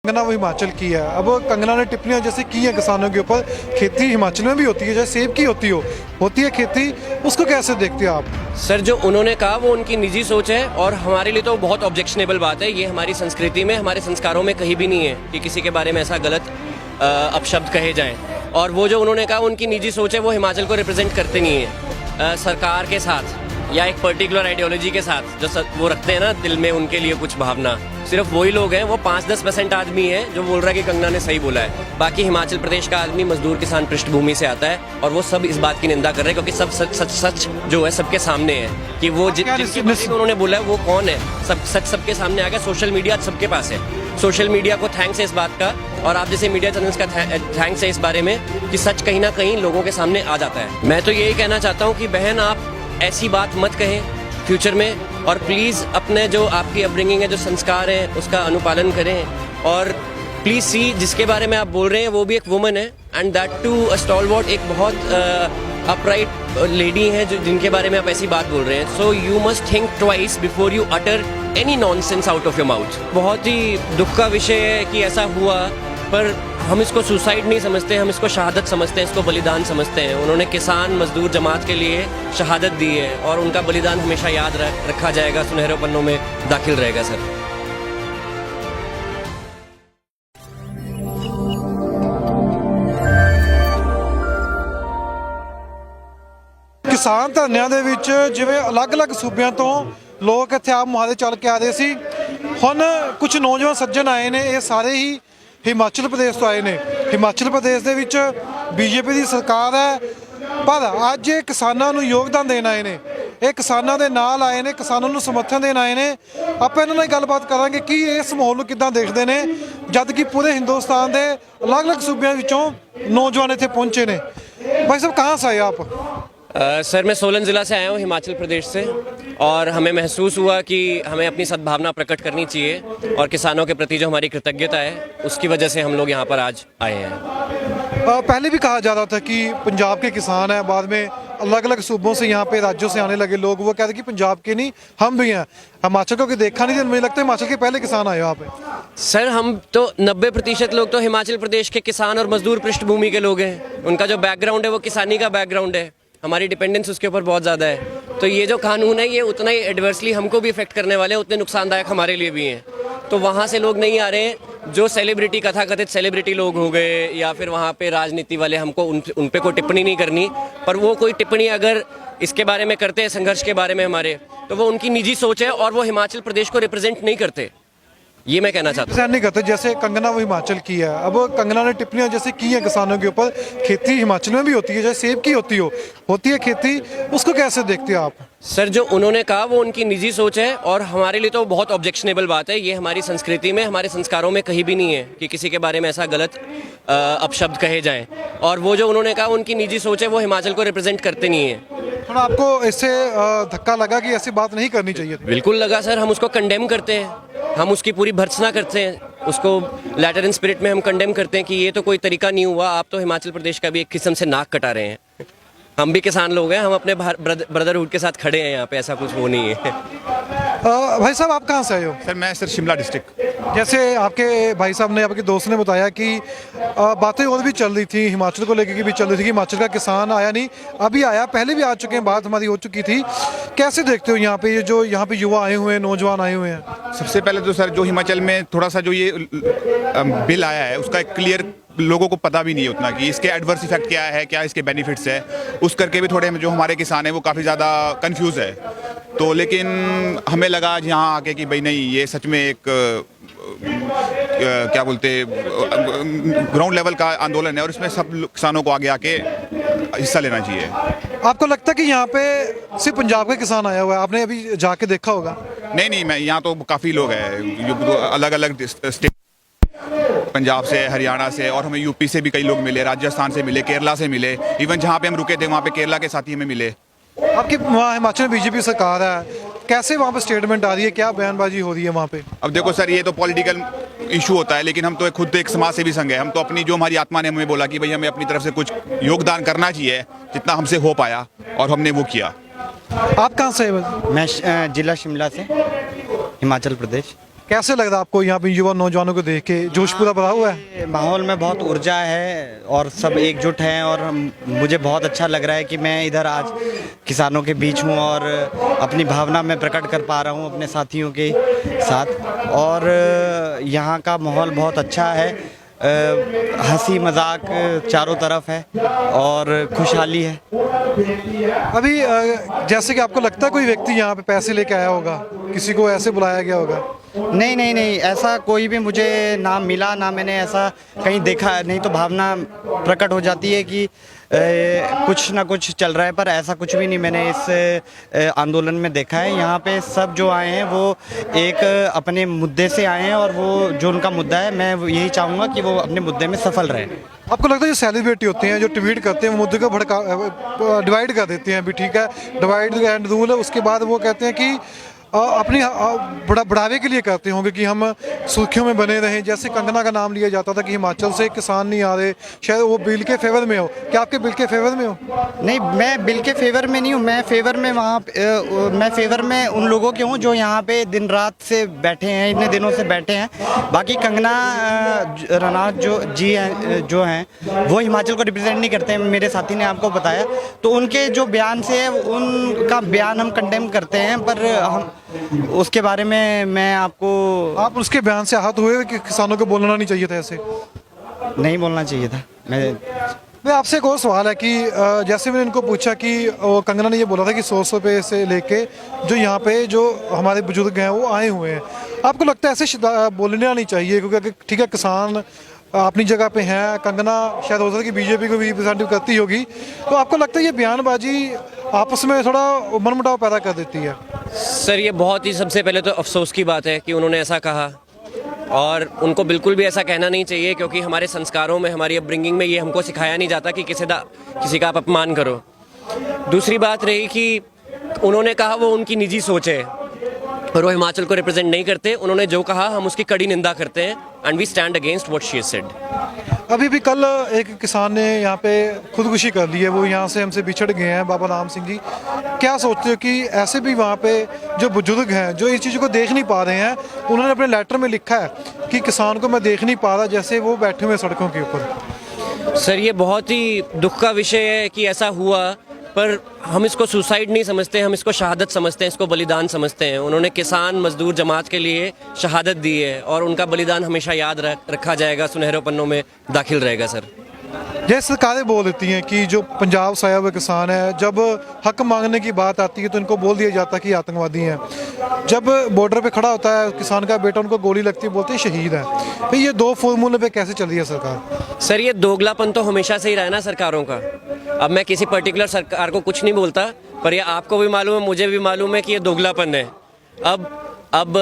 कंगना वो हिमाचल की है। अब कंगना ने टिप्पणियां जैसे की हैं किसानों के ऊपर, खेती हिमाचल में भी होती है, जैसे सेब की होती है खेती, उसको कैसे देखते हो आप? सर, जो उन्होंने कहा वो उनकी निजी सोच है और हमारे लिए तो बहुत ऑब्जेक्शनेबल बात है। ये हमारी संस्कृति में, हमारे संस्कारों में कहीं भी नहीं है कि किसी के बारे में ऐसा गलत अपशब्द कहे जाएं। और वो जो उन्होंने कहा उनकी निजी सोच है, वो हिमाचल को रिप्रेजेंट करते नहीं है सरकार के साथ या एक पर्टिकुलर आइडियोलॉजी के साथ जो वो रखते हैं ना दिल में, उनके लिए कुछ भावना। सिर्फ वही लोग हैं, वो 5-10% आदमी है जो बोल रहा है कि कंगना ने सही बोला है। बाकी हिमाचल प्रदेश का आदमी मजदूर किसान पृष्ठभूमि से आता है और वो सब इस बात की निंदा कर रहे हैं, क्योंकि सब सच जो है सबके सामने है कि वो जिनके बारे में उन्होंने बोला है वो कौन है। सब सच सबके सामने आ गया। सोशल मीडिया सबके पास है। सोशल मीडिया को थैंक्स है इस बात का, और आप जैसे मीडिया चैनल्स का थैंक्स है इस बारे में कि सच कहीं ना कहीं लोगों के सामने आ जाता है। मैं तो यही कहना चाहता हूँ कि बहन, आप ऐसी बात मत कहें फ्यूचर में, और प्लीज़ अपने जो आपकी अपब्रिंगिंग है, जो संस्कार है, उसका अनुपालन करें। और प्लीज़ सी, जिसके बारे में आप बोल रहे हैं वो भी एक वुमन है, and that too a stalwart, एक बहुत अपराइट लेडी है जो जिनके बारे में आप ऐसी बात बोल रहे हैं। So you must think twice before you utter any nonsense out of your mouth. बहुत ही दुख का विषय है कि ऐसा हुआ, पर हम इसको सुसाइड नहीं समझते, हम इसको शहादत समझते हैं, इसको बलिदान समझते हैं। उन्होंने किसान मजदूर जमात के लिए शहादत दी है और उनका बलिदान हमेशा याद रखा जाएगा, सुनहरे पन्नों में दाखिल रहेगा। सर, ਕਿਸਾਨ ਧਰਨਿਆਂ ਦੇ ਵਿੱਚ ਜਿਵੇਂ ਅਲੱਗ-ਅਲੱਗ ਸੂਬਿਆਂ ਤੋਂ ਲੋਕ ਇੱਥੇ ਆਪ ਮੁਹਾਰੇ ਚੱਲ ਕੇ ਆ ਰਹੇ ਸੀ, ਹੁਣ ਕੁਝ ਨੌਜਵਾਨ ਸੱਜਣ ਆਏ ਨੇ, ਇਹ ਸਾਰੇ ਹੀ ਹਿਮਾਚਲ ਪ੍ਰਦੇਸ਼ ਤੋਂ ਆਏ ਨੇ। ਹਿਮਾਚਲ ਪ੍ਰਦੇਸ਼ ਦੇ ਵਿੱਚ ਬੀਜੇਪੀ ਦੀ ਸਰਕਾਰ ਹੈ, ਪਰ ਅੱਜ ਇਹ ਕਿਸਾਨਾਂ ਨੂੰ ਯੋਗਦਾਨ ਦੇਣ ਆਏ ਨੇ, ਇਹ ਕਿਸਾਨਾਂ ਦੇ ਨਾਲ ਆਏ ਨੇ, ਕਿਸਾਨਾਂ ਨੂੰ ਸਮਰਥਨ ਦੇਣ ਆਏ ਨੇ। ਆਪਾਂ ਇਹਨਾਂ ਨਾਲ ਗੱਲਬਾਤ ਕਰਾਂਗੇ ਕਿ ਇਸ ਮਾਹੌਲ ਨੂੰ ਕਿੱਦਾਂ ਦੇਖਦੇ ਨੇ, ਜਦ ਕਿ ਪੂਰੇ ਹਿੰਦੁਸਤਾਨ ਦੇ ਅਲੱਗ-ਅਲੱਗ ਸੂਬਿਆਂ ਵਿੱਚੋਂ ਨੌਜਵਾਨ ਇੱਥੇ ਪਹੁੰचे ਨੇ। भाई साहब, कहाँ से आए आप? सर, मैं सोलन ज़िला से आया हूँ, हिमाचल प्रदेश से, और हमें महसूस हुआ कि हमें अपनी सद्भावना प्रकट करनी चाहिए और किसानों के प्रति जो हमारी कृतज्ञता है उसकी वजह से हम लोग यहाँ पर आज आए हैं। पहले भी कहा जा रहा था कि पंजाब के किसान हैं, बाद में अलग अलग सूबों से यहाँ पे राज्यों से आने लगे लोग, वो कहते कि पंजाब के नहीं हम भी हैं, हिमाचल को देखा नहीं, मुझे लगता है हिमाचल के पहले किसान आए यहाँ पे। सर, हम तो 90% लोग तो हिमाचल प्रदेश के किसान और मजदूर पृष्ठभूमि के लोग हैं। उनका जो बैकग्राउंड है वो किसानी का बैकग्राउंड है, हमारी डिपेंडेंस उसके ऊपर बहुत ज़्यादा है। तो ये जो कानून है ये उतना ही एडवर्सली हमको भी इफेक्ट करने वाले हैं, उतने नुकसानदायक हमारे लिए भी हैं। तो वहाँ से लोग नहीं आ रहे हैं। जो सेलिब्रिटी, कथाकथित सेलिब्रिटी लोग हो गए या फिर वहाँ पे राजनीति वाले, हमको उन पे कोई टिप्पणी नहीं करनी, पर वो कोई टिप्पणी अगर इसके बारे में करते हैं, संघर्ष के बारे में हमारे, तो वो उनकी निजी सोच है और वो हिमाचल प्रदेश को रिप्रेजेंट नहीं करते। ये मैं कहना चाहता हूँ। नहीं करते, जैसे कंगना वो हिमाचल की है। अब कंगना ने टिप्पणियां जैसे की हैं किसानों के ऊपर, खेती हिमाचल में भी होती है, जैसे सेब की होती है खेती, उसको कैसे देखते हो आप? सर, जो उन्होंने कहा वो उनकी निजी सोच है और हमारे लिए तो बहुत ऑब्जेक्शनेबल बात है। ये हमारी संस्कृति में, हमारे संस्कारों में कहीं भी नहीं है कि किसी के बारे में ऐसा गलत अपशब्द कहे जाएं। और वो जो उन्होंने कहा उनकी निजी सोच है, वो हिमाचल को रिप्रेजेंट करते नहीं है। थोड़ा आपको इससे धक्का लगा कि ऐसी बात नहीं करनी चाहिए थी? बिल्कुल लगा सर, हम उसको कंडेम करते हैं, हम उसकी पूरी भर्त्सना करते हैं, उसको लेटर इन स्पिरिट में हम कंडेम करते हैं कि ये तो कोई तरीका नहीं हुआ। आप तो हिमाचल प्रदेश का भी एक किस्म से नाक कटा रहे हैं। हम भी किसान लोग हैं, हम अपने ब्रदरहुड के साथ खड़े हैं यहाँ पे, ऐसा कुछ वो नहीं है। भाई साहब, आप कहाँ से आए हो? सर, मैं शिमला डिस्ट्रिक्ट। जैसे आपके भाई साहब ने, आपके दोस्त ने बताया कि बातें और भी चल रही थी, हिमाचल को लेकर की भी चल रही थी कि हिमाचल का किसान आया नहीं, अभी आया, पहले भी आ चुके हैं, बात हमारी हो चुकी थी। कैसे देखते हो यहाँ पे, ये जो यहाँ पे युवा आए हुए हैं, नौजवान आए हुए हैं? सबसे पहले तो सर, जो हिमाचल में थोड़ा सा जो ये बिल आया है उसका क्लियर लोगों को पता भी नहीं है उतना कि इसके एडवर्स इफेक्ट क्या है, क्या इसके बेनिफिट्स है, उस करके भी थोड़े जो हमारे किसान हैं वो काफ़ी ज़्यादा कंफ्यूज है। तो लेकिन हमें लगा आज यहाँ आके कि भाई नहीं, ये सच में एक क्या बोलते ग्राउंड लेवल का आंदोलन है और इसमें सब किसानों को आगे आके हिस्सा लेना चाहिए। आपको लगता है कि यहाँ पे सिर्फ पंजाब का किसान आया हुआ है? आपने अभी जाके देखा होगा। नहीं, मैं यहाँ तो काफ़ी लोग हैं, अलग अलग स्टेट, पंजाब से, हरियाणा से, और हमें यूपी से भी कई लोग मिले, राजस्थान से मिले, केरला से मिले, इवन जहाँ पे हम रुके थे वहाँ पे केरला के साथी हमें मिले। आपकी वहाँ हिमाचल में बीजेपी सरकार है, कैसे वहाँ पे स्टेटमेंट आ रही है, क्या बयानबाजी हो रही है वहाँ पे? अब देखो सर, ये तो पॉलिटिकल इशू होता है, लेकिन हम तो खुद एक समाज सेवी संघ है, हम तो अपनी जो हमारी आत्मा ने हमें बोला कि भाई हमें अपनी तरफ से कुछ योगदान करना चाहिए, जितना हमसे हो पाया, और हमने वो किया। आप कहाँ से हैं? मैं जिला शिमला से, हिमाचल प्रदेश। कैसे लगता है आपको यहाँ पे युवा नौजवानों को देख के? जोश पूरा भरा हुआ है? माहौल में बहुत ऊर्जा है और सब एकजुट हैं और मुझे बहुत अच्छा लग रहा है कि मैं इधर आज किसानों के बीच हूँ और अपनी भावना में प्रकट कर पा रहा हूँ अपने साथियों के साथ। और यहाँ का माहौल बहुत अच्छा है, हंसी मजाक चारों तरफ है और खुशहाली है। अभी जैसे कि आपको लगता है कोई व्यक्ति यहाँ पे पैसे लेके आया होगा, किसी को ऐसे बुलाया गया होगा? नहीं नहीं नहीं, ऐसा कोई भी मुझे ना मिला, ना मैंने ऐसा कहीं देखा। नहीं तो भावना प्रकट हो जाती है कि कुछ ना कुछ चल रहा है, पर ऐसा कुछ भी नहीं मैंने इस आंदोलन में देखा है। यहाँ पे सब जो आए हैं वो एक अपने मुद्दे से आए हैं और वो जो उनका मुद्दा है, मैं यही चाहूँगा कि वो अपने मुद्दे में सफल रहे। आपको लगता है जो सेलिब्रिटी होते हैं, जो ट्वीट करते हैं, वो मुद्दे को डिवाइड कर देते हैं, भी ठीक है डिवाइड एंड रूल है, उसके बाद वो कहते हैं कि अपनी बढ़ावे के लिए करते होंगे कि हम सुर्खियों में बने रहें। जैसे कंगना का नाम लिया जाता था कि हिमाचल से किसान नहीं आ रहे, शायद वो बिल के फेवर में हो। क्या आपके बिल के फेवर में हो? नहीं, मैं बिल के फेवर में नहीं हूँ। मैं फेवर में मैं फेवर में उन लोगों के हूँ जो यहाँ पे दिन रात से बैठे हैं, इतने दिनों से बैठे हैं। बाकी कंगना रनौत जो हैं वो हिमाचल को रिप्रेजेंट नहीं करते हैं, मेरे साथी ने आपको बताया। तो उनके जो बयान से है उनका बयान हम कंडेम करते हैं, पर हम उसके बारे में मैं आप उसके बयान से आहत हुए कि किसानों को बोलना नहीं चाहिए था, ऐसे नहीं बोलना चाहिए था। मैं आपसे एक और सवाल है कि जैसे मैंने इनको पूछा कि कंगना ने ये बोला था कि 100 रुपये से लेके जो यहाँ पे जो हमारे बुजुर्ग हैं वो आए हुए हैं, आपको लगता है ऐसे बोलना नहीं चाहिए? क्योंकि ठीक है किसान अपनी जगह पे हैं, कंगना शायद हो सकता है कि बीजेपी को भी रिप्रेजेंट करती होगी, तो आपको लगता है ये बयानबाजी आपस में थोड़ा मनमुटाव पैदा कर देती है? सर ये बहुत ही सबसे पहले तो अफसोस की बात है कि उन्होंने ऐसा कहा, और उनको बिल्कुल भी ऐसा कहना नहीं चाहिए, क्योंकि हमारे संस्कारों में, हमारी अपब्रिंगिंग में ये हमको सिखाया नहीं जाता कि किसी का आप अपमान करो। दूसरी बात रही कि उन्होंने कहा वो उनकी निजी सोच है और वो हिमाचल को रिप्रेजेंट नहीं करते। उन्होंने जो कहा हम उसकी कड़ी निंदा करते हैं, and we stand against what she said. अभी भी कल एक किसान ने यहाँ पे खुदकुशी कर ली है, वो यहाँ से हमसे बिछड़ गए हैं, बाबा राम सिंह जी। क्या सोचते हो कि ऐसे भी वहाँ पे जो बुजुर्ग हैं जो इस चीज़ को देख नहीं पा रहे हैं, उन्होंने अपने लेटर में लिखा है कि किसान को मैं देख नहीं पा रहा, जैसे वो बैठे हुए सड़कों के ऊपर। सर ये बहुत ही दुख का विषय है कि ऐसा हुआ, पर हम इसको सुसाइड नहीं समझते, हम इसको शहादत समझते हैं, इसको बलिदान समझते हैं। उन्होंने किसान मजदूर जमात के लिए शहादत दी है और उनका बलिदान हमेशा याद रखा जाएगा, सुनहरे पन्नों में दाखिल रहेगा। सर ये सरकारें बोल देती हैं कि जो पंजाब से आया हुआ किसान है, जब हक मांगने की बात आती है तो इनको बोल दिया जाता है कि आतंकवादी हैं। जब बॉर्डर पे खड़ा होता है किसान का बेटा, उनको गोली लगती है, बोलते हैं शहीद है। तो ये दो फॉर्मूले पे कैसे चल रही है सरकार? सर ये दोगलापन तो हमेशा से ही रहा है ना सरकारों का। अब मैं किसी पर्टिकुलर सरकार को कुछ नहीं बोलता, पर ये आपको भी मालूम है, मुझे भी मालूम है कि ये दोगलापन है। अब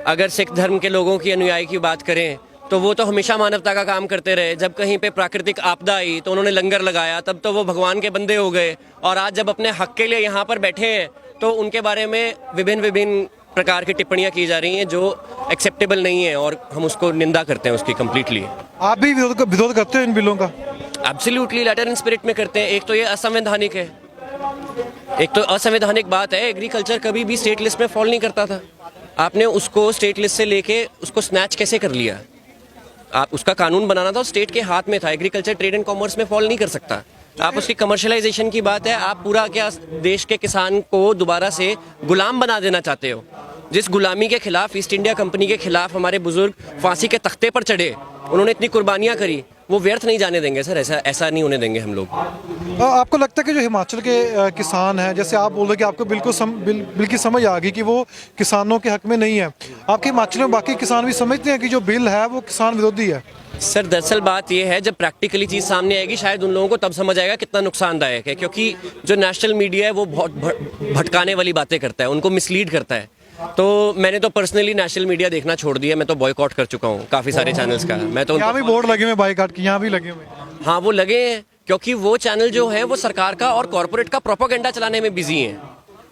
अगर सिख धर्म के लोगों की अनुयायी की बात करें तो वो तो हमेशा मानवता का काम करते रहे। जब कहीं पे प्राकृतिक आपदा आई तो उन्होंने लंगर लगाया, तब तो वो भगवान के बंदे हो गए। और आज जब अपने हक के लिए यहाँ पर बैठे हैं तो उनके बारे में विभिन्न प्रकार की टिप्पणियां की जा रही हैं जो एक्सेप्टेबल नहीं है, और हम उसको निंदा करते हैं उसकी कम्प्लीटली। आप भी विरोध करते हो इन बिलों का? एब्सोल्युटली, लेटर इन स्पिरिट में करते हैं। एक तो ये असंवैधानिक है, एक तो असंवैधानिक बात है। एग्रीकल्चर कभी भी स्टेट लिस्ट में फॉल नहीं करता था, आपने उसको स्टेट लिस्ट से लेके उसको स्नैच कैसे कर लिया? आप उसका कानून बनाना था, स्टेट के हाथ में था। एग्रीकल्चर ट्रेड एंड कॉमर्स में फॉल नहीं कर सकता। आप उसकी कमर्शलाइजेशन की बात है, आप पूरा क्या देश के किसान को दोबारा से गुलाम बना देना चाहते हो? जिस गुलामी के खिलाफ, ईस्ट इंडिया कंपनी के खिलाफ हमारे बुजुर्ग फांसी के तख्ते पर चढ़े, उन्होंने इतनी कुर्बानियां करी, वो व्यर्थ नहीं जाने देंगे सर। ऐसा नहीं होने देंगे हम लोग। आपको लगता है कि जो हिमाचल के किसान हैं, जैसे आप बोल रहे कि आपको बिल की समझ आ गई कि वो किसानों के हक में नहीं है, आपके हिमाचल में बाकी किसान भी समझते हैं कि जो बिल है वो किसान विरोधी है? सर दरअसल बात यह है, जब प्रैक्टिकली चीज़ सामने आएगी शायद उन लोगों को तब समझ आएगा कितना नुकसानदायक है। क्योंकि जो नेशनल मीडिया है वो बहुत भटकाने वाली बातें करता है, उनको मिसलीड करता है। तो मैंने तो पर्सनली नेशनल मीडिया देखना छोड़ दिया, मैं तो बॉयकॉट कर चुका हूँ काफ़ी सारे चैनल्स का। मैं तो यहाँ भी बोर्ड लगे हुए बायकॉट के, यहाँ भी लगे हुए। हाँ वो लगे हैं, क्योंकि वो चैनल जो है वो सरकार का और कॉरपोरेट का प्रोपेगेंडा चलाने में बिजी हैं।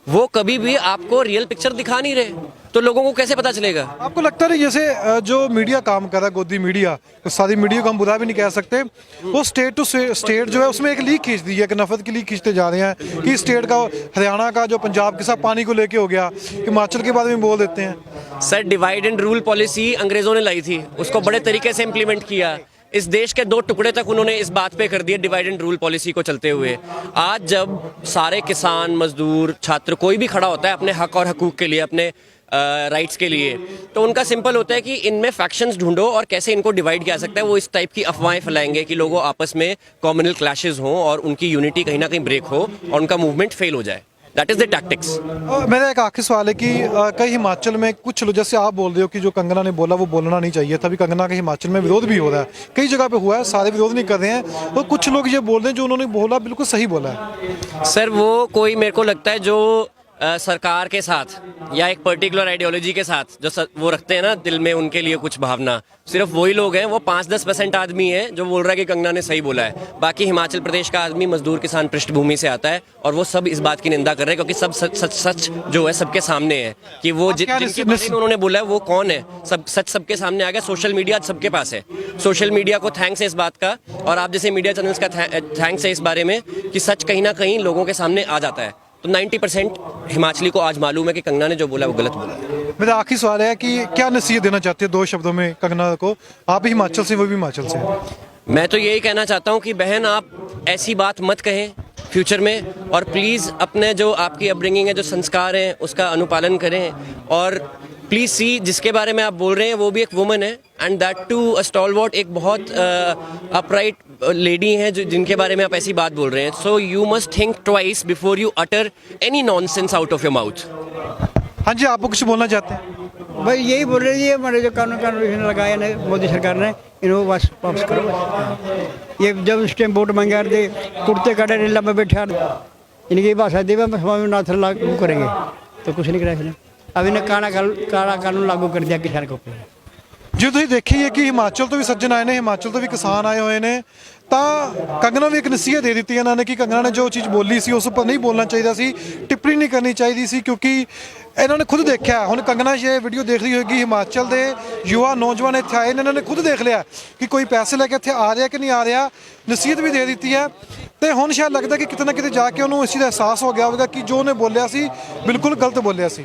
वो कभी भी आपको रियल पिक्चर दिखा नहीं रहे, तो लोगों को कैसे पता चलेगा? आपको लगता नहीं जैसे जो मीडिया काम कर रहा है, गोदी मीडिया, तो सारी मीडिया को हम बुरा भी नहीं कह सकते, वो स्टेट टू स्टेट जो है उसमें एक लीक खींच दी है, एक नफरत की लीक खींचते जा रहे हैं कि स्टेट का हरियाणा का जो पंजाब के साथ पानी को लेके हो गया, हिमाचल के बारे में बोल देते हैं। Sir, divide and rule policy अंग्रेजों ने लाई थी, उसको बड़े तरीके से इम्प्लीमेंट किया। इस देश के 2 टुकड़े तक उन्होंने इस बात पे कर दिए डिवाइड एंड रूल पॉलिसी को चलते हुए। आज जब सारे किसान, मजदूर, छात्र, कोई भी खड़ा होता है अपने हक और हकूक के लिए, अपने राइट्स के लिए, तो उनका सिंपल होता है कि इनमें फैक्शंस ढूंढो और कैसे इनको डिवाइड किया सकता है। वो इस टाइप की अफवाहें फैलाएंगे कि लोगों आपस में कॉम्युनल क्लैशेस हों और उनकी यूनिटी कहीं ना कहीं ब्रेक हो और उनका मूवमेंट फेल हो जाए। That is the tactics. मेरा एक आखिरी सवाल है कि कई हिमाचल में कुछ लोग, जैसे आप बोल रहे हो कि जो कंगना ने बोला वो बोलना नहीं चाहिए था, अभी कंगना का हिमाचल में विरोध भी हो रहा है, कई जगह पे हुआ है, सारे विरोध नहीं कर रहे हैं, और कुछ लोग ये बोल रहे हैं जो उन्होंने बोला बिल्कुल सही बोला है। सर, वो कोई, मेरे को लगता है जो सरकार के साथ या एक पर्टिकुलर आइडियोलॉजी के साथ जो वो रखते हैं ना दिल में, उनके लिए कुछ भावना, सिर्फ वही लोग हैं। वो 5-10% आदमी है जो बोल रहा है कि कंगना ने सही बोला है। बाकी हिमाचल प्रदेश का आदमी मजदूर किसान पृष्ठभूमि से आता है और वो सब इस बात की निंदा कर रहे हैं, क्योंकि सब सच जो है सबके सामने है कि वो जिनके बारे में उन्होंने बोला है वो कौन है। सब सच सबके सामने आ गया। सोशल मीडिया सबके पास है। सोशल मीडिया को थैंक्स है इस बात का, और आप जैसे मीडिया चैनल्स का थैंक्स है इस बारे में कि सच कहीं ना कहीं लोगों के सामने आ जाता है। तो 90% हिमाचली को आज मालूम है कि कंगना ने जो बोला वो गलत बोला है। मेरा आखिरी सवाल है कि क्या नसीहत देना चाहते हो 2 शब्दों में कंगना को? आप भी हिमाचल से, वो भी हिमाचल से। मैं तो यही कहना चाहता हूँ कि बहन, आप ऐसी बात मत कहें फ्यूचर में, और प्लीज़ अपने जो आपकी अपब्रिंगिंग है, जो संस्कार हैं, उसका अनुपालन करें। और प्लीज़ सी, जिसके बारे में आप बोल रहे हैं वो भी एक वुमन है, and that too a stalwart, एक बहुत अपराइट लेडी हैं जो जिनके बारे में आप ऐसी बात बोल रहे हैं। So you must think twice before you utter any nonsense out of your mouth. हाँ जी, आपको कुछ बोलना चाहते हैं? भाई यही बोल रहे जी, हमारे जो कानून लगाए ना मोदी सरकार ने, इनको बस वापस करो। ये जब स्टेम वोट मांगे थे, कुर्ते काटे नीला में बैठे, इनकी भाषा देवा नाथ लागू करेंगे, तो कुछ नहीं करा इसने। अब इन्हें काला कानून लागू कर दिया किसान के ऊपर। जो ਤੁਸੀਂ ਦੇਖੀਏ ਕਿ ਹਿਮਾਚਲ ਤੋਂ ਵੀ ਸੱਜਣ ਆਏ ਨੇ, ਹਿਮਾਚਲ ਤੋਂ ਵੀ ਕਿਸਾਨ ਆਏ ਹੋਏ ਨੇ, ਤਾਂ ਕੰਗਨਾ ਵੀ ਇੱਕ ਨਸੀਹਤ ਦੇ ਦਿੱਤੀ ਇਹਨਾਂ ਨੇ ਕਿ ਕੰਗਨਾ ਨੇ ਜੋ ਚੀਜ਼ ਬੋਲੀ ਸੀ ਉਸ ਉੱਪਰ ਨਹੀਂ ਬੋਲਣਾ ਚਾਹੀਦਾ ਸੀ, ਟਿੱਪਣੀ ਨਹੀਂ ਕਰਨੀ ਚਾਹੀਦੀ ਸੀ, ਕਿਉਂਕਿ ਇਹਨਾਂ ਨੇ ਖੁਦ ਦੇਖਿਆ। ਹੁਣ ਕੰਗਨਾ ਇਹ ਵੀਡੀਓ ਦੇਖ ਰਹੀ ਹੋਏਗੀ, ਹਿਮਾਚਲ ਦੇ ਯੁਵਾ ਨੌਜਵਾਨ ਇੱਥੇ ਆਏ ਨੇ, ਇਹਨਾਂ ਨੇ ਖੁਦ ਦੇਖ ਲਿਆ ਕਿ ਕੋਈ ਪੈਸੇ ਲੈ ਕੇ ਇੱਥੇ ਆ ਰਿਹਾ ਕਿ ਨਹੀਂ ਆ ਰਿਹਾ, ਨਸੀਹਤ ਵੀ ਦੇ ਦਿੱਤੀ ਹੈ। ਤੇ ਹੁਣ ਸ਼ਾਇਦ ਲੱਗਦਾ ਕਿ ਕਿਤੇ ਨਾ ਕਿਤੇ ਜਾ ਕੇ ਉਹਨੂੰ ਇਸ ਚੀਜ਼ ਦਾ ਅਹਿਸਾਸ ਹੋ ਗਿਆ ਹੋਵੇਗਾ ਕਿ ਜੋ ਉਹਨੇ ਬੋਲਿਆ ਸੀ ਬਿਲਕੁਲ ਗਲਤ ਬੋਲਿਆ ਸੀ।